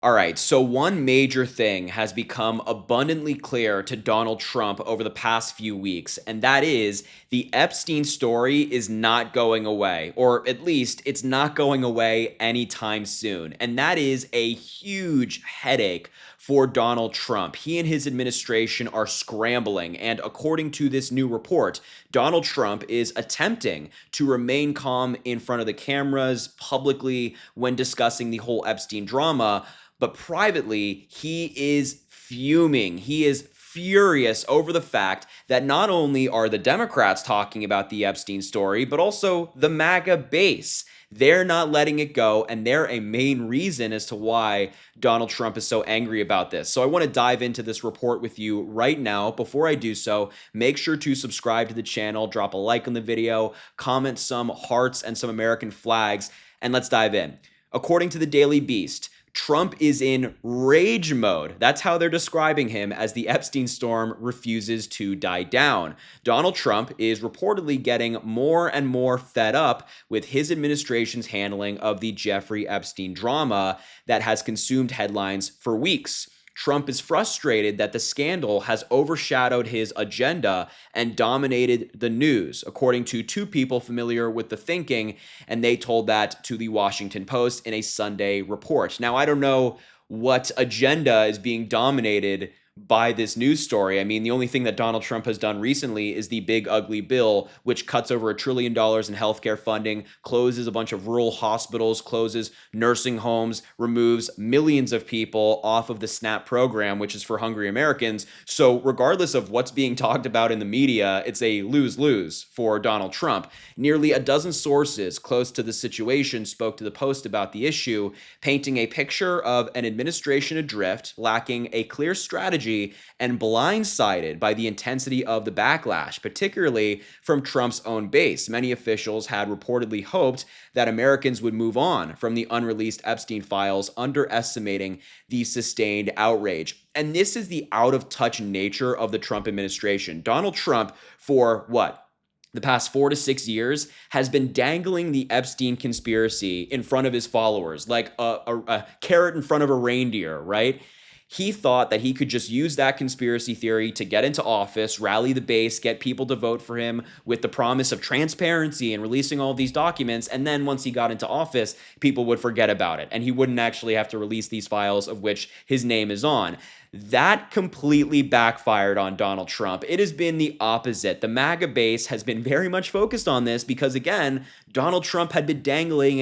All right, so one major thing has become abundantly clear to Donald Trump over the past few weeks, and that is the Epstein story is not going away, or at least it's not going away anytime soon. And that is a huge headache for Donald Trump. He and his administration are scrambling, and according to this new report, Donald Trump is attempting to remain calm in front of the cameras publicly when discussing the whole Epstein drama. But privately, he is fuming. He is furious over the fact that not only are the Democrats talking about the Epstein story, but also the MAGA base. They're not letting it go, and they're a main reason as to why Donald Trump is so angry about this. So I want to dive into this report with you right now. Before I do so, make sure to subscribe to the channel, drop a like on the video, comment some hearts and some American flags, and let's dive in. According to the Daily Beast, Trump is in rage mode. That's how they're describing him as the Epstein storm refuses to die down. Donald Trump is reportedly getting more and more fed up with his administration's handling of the Jeffrey Epstein drama that has consumed headlines for weeks. Trump is frustrated that the scandal has overshadowed his agenda and dominated the news, according to two people familiar with the thinking, and they told that to the Washington Post in a Sunday report. Now, I don't know what agenda is being dominated by this news story. I mean, the only thing that Donald Trump has done recently is the big ugly bill, which cuts over $1 trillion in healthcare funding, closes a bunch of rural hospitals, closes nursing homes, removes millions of people off of the SNAP program, which is for hungry Americans. So regardless of what's being talked about in the media, it's a lose-lose for Donald Trump. Nearly a dozen sources close to the situation spoke to the Post about the issue, painting a picture of an administration adrift, lacking a clear strategy and blindsided by the intensity of the backlash, particularly from Trump's own base. Many officials had reportedly hoped that Americans would move on from the unreleased Epstein files, underestimating the sustained outrage. And this is the out-of-touch nature of the Trump administration. Donald Trump, for what? The past 4 to 6 years, has been dangling the Epstein conspiracy in front of his followers, like a carrot in front of a reindeer, right? He thought that he could just use that conspiracy theory to get into office, rally the base, get people to vote for him with the promise of transparency and releasing all of these documents. And then once he got into office, people would forget about it. And he wouldn't actually have to release these files of which his name is on. That completely backfired on Donald Trump. It has been the opposite. The MAGA base has been very much focused on this because, again, Donald Trump had been dangling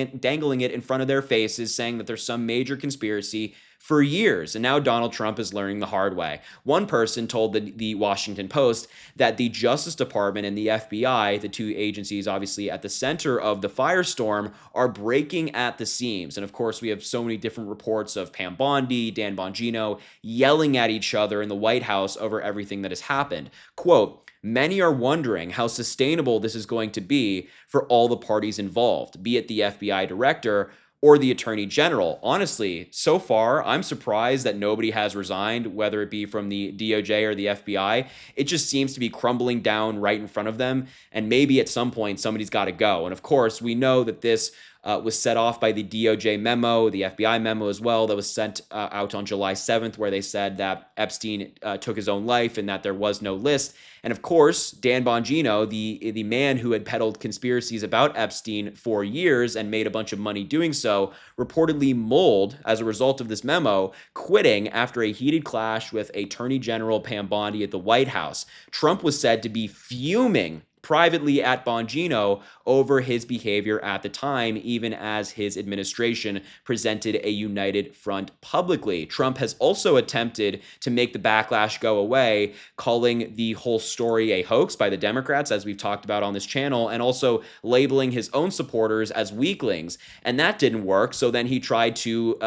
it in front of their faces, saying that there's some major conspiracy for years. And now Donald Trump is learning the hard way. One person told the Washington Post that the Justice Department and the FBI, the two agencies obviously at the center of the firestorm, are breaking at the seams. And of course, we have so many different reports of Pam Bondi, Dan Bongino yelling at each other in the White House over everything that has happened. Quote, "Many are wondering how sustainable this is going to be for all the parties involved, be it the FBI director or the attorney general. Honestly, so far, I'm surprised that nobody has resigned, whether it be from the DOJ or the FBI. It just seems to be crumbling down right in front of them. And maybe at some point, somebody's got to go. And of course, we know that this was set off by the DOJ memo, the FBI memo as well, that was sent out on July 7th, where they said that Epstein took his own life and that there was no list. And of course, Dan Bongino, the man who had peddled conspiracies about Epstein for years and made a bunch of money doing so, reportedly mulled as a result of this memo, quitting after a heated clash with Attorney General Pam Bondi at the White House. Trump was said to be fuming privately at Bongino over his behavior at the time, even as his administration presented a united front publicly. Trump has also attempted to make the backlash go away, calling the whole story a hoax by the Democrats, as we've talked about on this channel, and also labeling his own supporters as weaklings. And that didn't work, so then he tried to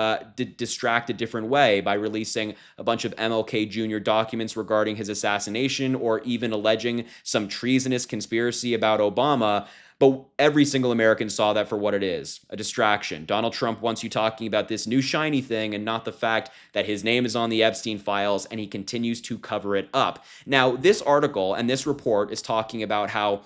distract a different way by releasing a bunch of MLK Jr. documents regarding his assassination, or even alleging some treasonous conspiracy about Obama. But every single American saw that for what it is, a distraction. Donald Trump wants you talking about this new shiny thing and not the fact that his name is on the Epstein files, and he continues to cover it up. Now, this article and this report is talking about how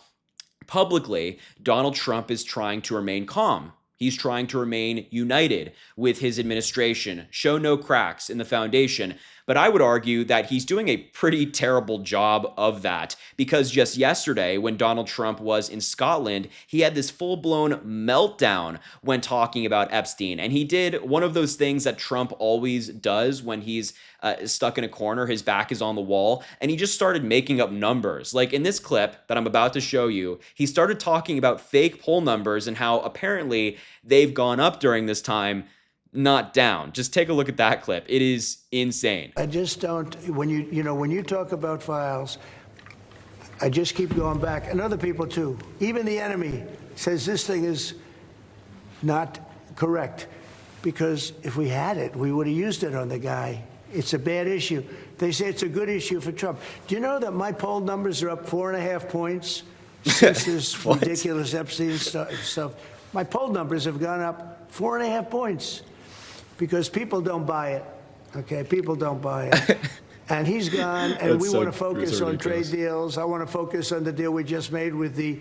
publicly Donald Trump is trying to remain calm. He's trying to remain united with his administration, show no cracks in the foundation. But I would argue that he's doing a pretty terrible job of that because just yesterday, when Donald Trump was in Scotland, he had this full blown meltdown when talking about Epstein. And he did one of those things that Trump always does when he's stuck in a corner, his back is on the wall, and he just started making up numbers. Like in this clip that I'm about to show you, he started talking about fake poll numbers and how apparently they've gone up during this time, not down. Just take a look at that clip. It is insane. I just don't, when you talk about files, I just keep going back, and other people too. Even the enemy says this thing is not correct, because if we had it, we would have used it on the guy. It's a bad issue. They say it's a good issue for Trump. Do you know that my poll numbers are up 4.5 points since this ridiculous Epstein stuff? My poll numbers have gone up 4.5 points because people don't buy it. Okay, people don't buy it. And he's gone, and we want to focus on trade deals. I want to focus on the deal we just made with the...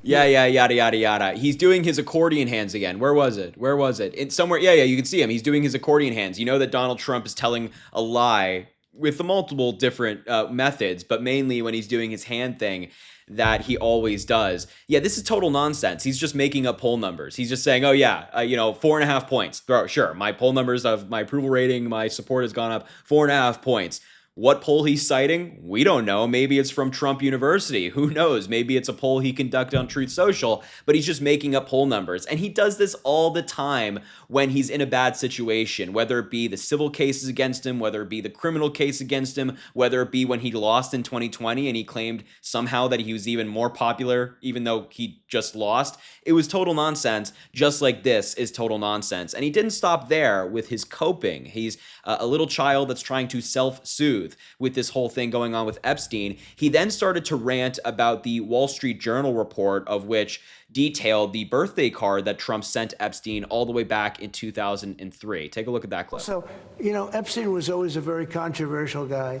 Yeah, yada, yada, yada. He's doing his accordion hands again. Where was it? It's somewhere. Yeah, you can see him. He's doing his accordion hands. You know that Donald Trump is telling a lie with the multiple different methods, but mainly when he's doing his hand thing that he always does. Yeah, this is total nonsense. He's just making up poll numbers. He's just saying, oh yeah, 4.5 points. Sure, my poll numbers of my approval rating, my support has gone up 4.5 points. What poll he's citing? We don't know. Maybe it's from Trump University. Who knows? Maybe it's a poll he conducted on Truth Social, but he's just making up poll numbers. And he does this all the time when he's in a bad situation, whether it be the civil cases against him, whether it be the criminal case against him, whether it be when he lost in 2020 and he claimed somehow that he was even more popular, even though he just lost. It was total nonsense, just like this is total nonsense. And he didn't stop there with his coping. He's a little child that's trying to self-soothe with this whole thing going on with Epstein. He then started to rant about the Wall Street Journal report, of which detailed the birthday card that Trump sent Epstein all the way back in 2003. Take a look at that clip. So, Epstein was always a very controversial guy.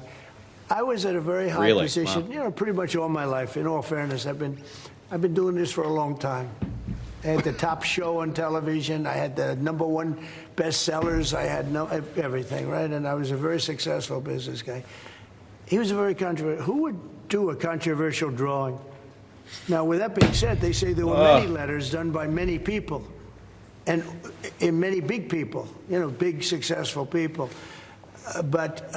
I was at a very high position, wow. Pretty much all my life. In all fairness, I've been doing this for a long time. I had the top show on television. I had the #1 bestsellers. I had everything, right? And I was a very successful business guy. He was a very controversial. Who would do a controversial drawing? Now, with that being said, they say there were many letters done by many people, and many big people, big successful people. But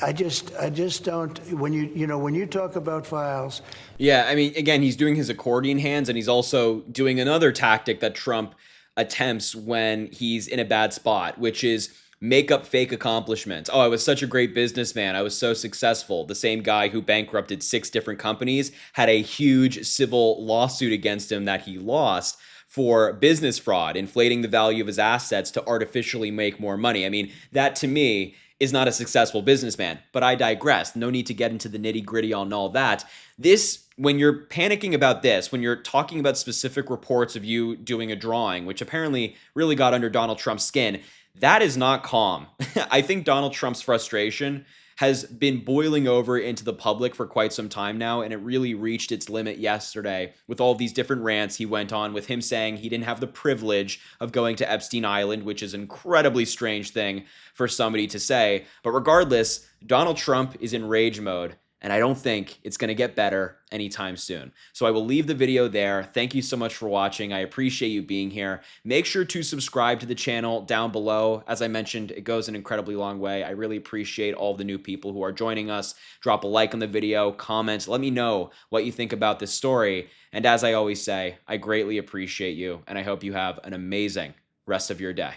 I just don't. When you talk about files. Yeah, I mean, again, he's doing his accordion hands, and he's also doing another tactic that Trump attempts when he's in a bad spot, which is make up fake accomplishments. Oh, I was such a great businessman. I was so successful. The same guy who bankrupted 6 different companies had a huge civil lawsuit against him that he lost for business fraud, inflating the value of his assets to artificially make more money. I mean, that to me is not a successful businessman, but I digress. No need to get into the nitty gritty on all that. This, when you're panicking about this, when you're talking about specific reports of you doing a drawing, which apparently really got under Donald Trump's skin, that is not calm. I think Donald Trump's frustration has been boiling over into the public for quite some time now, and it really reached its limit yesterday with all these different rants he went on, with him saying he didn't have the privilege of going to Epstein Island, which is an incredibly strange thing for somebody to say. But regardless, Donald Trump is in rage mode, and I don't think it's going to get better anytime soon. So I will leave the video there. Thank you so much for watching. I appreciate you being here. Make sure to subscribe to the channel down below. As I mentioned, it goes an incredibly long way. I really appreciate all the new people who are joining us. Drop a like on the video, comment, let me know what you think about this story. And as I always say, I greatly appreciate you, and I hope you have an amazing rest of your day.